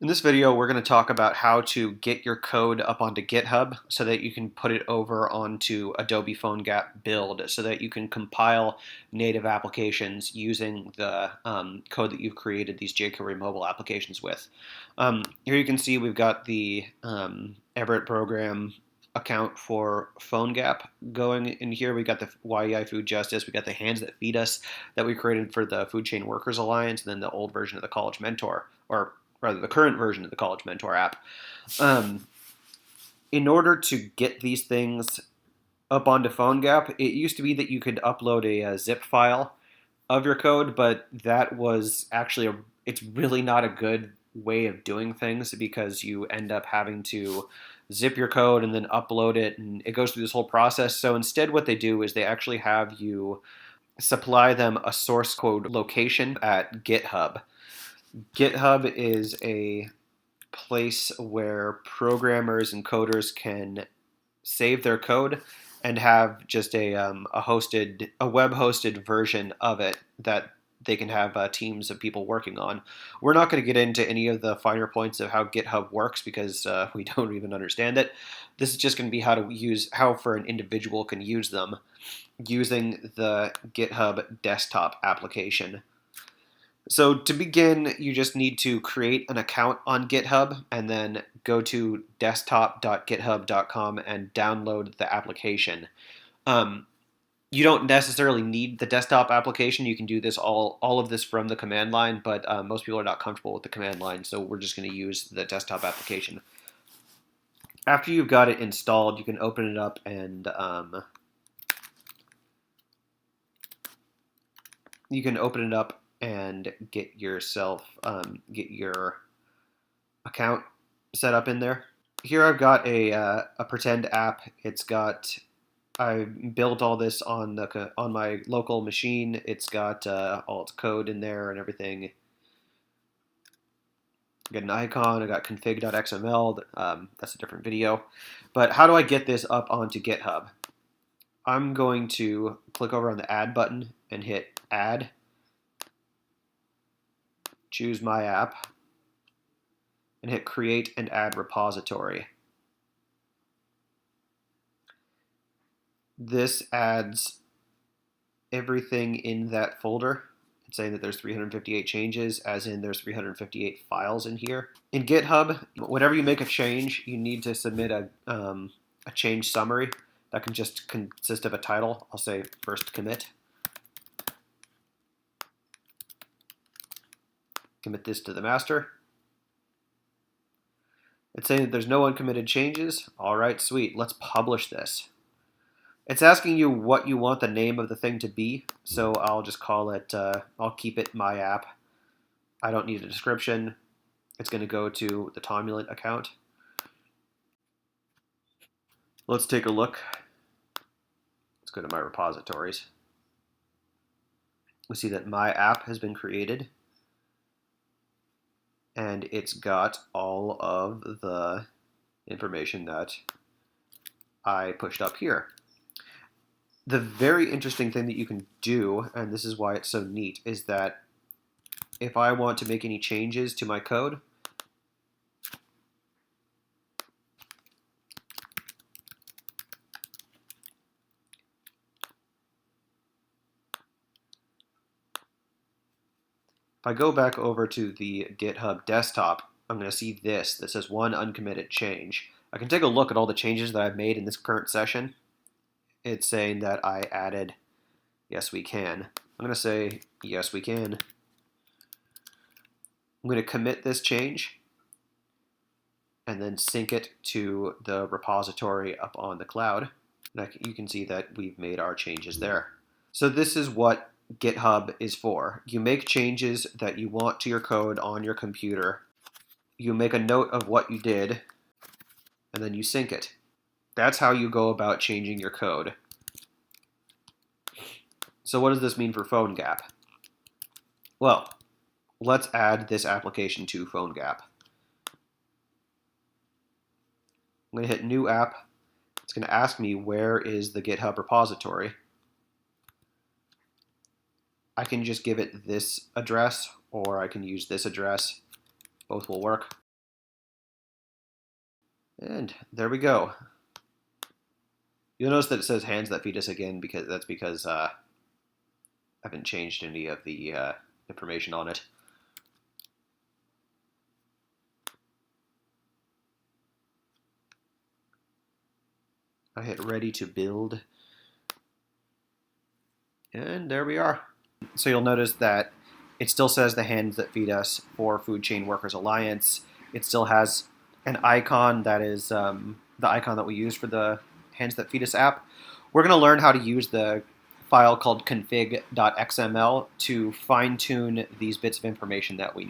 In this video, we're going to talk about how to get your code up onto GitHub so that you can put it over onto Adobe PhoneGap build so that you can compile native applications using the code that you've created these jQuery mobile applications with. Here you can see we've got the Everett program account for PhoneGap going in here. We got the YEI Food Justice, we got the Hands That Feed Us that we created for the Food Chain Workers Alliance, and then the old version of the College Mentor, or rather the current version of the College Mentor app. In order to get these things up onto PhoneGap, it used to be that you could upload a zip file of your code, but that was actually it's really not a good way of doing things because you end up having to zip your code and then upload it, and it goes through this whole process. So instead what they do is they actually have you supply them a source code location at GitHub. GitHub is a place where programmers and coders can save their code and have just a web-hosted version of it that they can have teams of people working on. We're not going to get into any of the finer points of how GitHub works because we don't even understand it. This is just going to be how for an individual can use them using the GitHub desktop application. So to begin, you just need to create an account on GitHub and then go to desktop.github.com and download the application. You don't necessarily need the desktop application. You can do this all of this from the command line, but most people are not comfortable with the command line, so we're just going to use the desktop application. After you've got it installed, you can open it up and get your account set up in there. Here I've got a pretend app. I built all this on my local machine. It's got all its code in there and everything. I got an icon. I got config.xml. That's a different video. But how do I get this up onto GitHub? I'm going to click over on the add button and hit add. Choose my app, and hit create and add repository. This adds everything in that folder. It's saying that there's 358 changes, as in there's 358 files in here. In GitHub, whenever you make a change, you need to submit a change summary. That can just consist of a title. I'll say first commit. Commit this to the master. It's saying that there's no uncommitted changes. All right, sweet. Let's publish this. It's asking you what you want the name of the thing to be, so I'll just call it, I'll keep it my app. I don't need a description. It's going to go to the Tomulant account. Let's take a look. Let's go to my repositories. We see that my app has been created, and it's got all of the information that I pushed up here. The very interesting thing that you can do, and this is why it's so neat, is that if I want to make any changes to my code, if I go back over to the GitHub desktop, I'm going to see this that says one uncommitted change. I can take a look at all the changes that I've made in this current session. It's saying that I added yes we can. I'm going to say yes we can. I'm going to commit this change and then sync it to the repository up on the cloud. And you can see that we've made our changes there. So this is what GitHub is for. You make changes that you want to your code on your computer. You make a note of what you did, and then you sync it. That's how you go about changing your code. So what does this mean for PhoneGap? Well, let's add this application to PhoneGap. I'm going to hit New App. It's going to ask me where is the GitHub repository. I can just give it this address, or I can use this address. Both will work. And there we go. You'll notice that it says hands that feed us again because I haven't changed any of the information on it. I hit ready to build. And there we are. So you'll notice that it still says the hands that feed us for Food Chain Workers Alliance. It still has an icon that is the icon that we use for the Hands That Feed Us app. We're going to learn how to use the file called config.xml to fine-tune these bits of information that we need.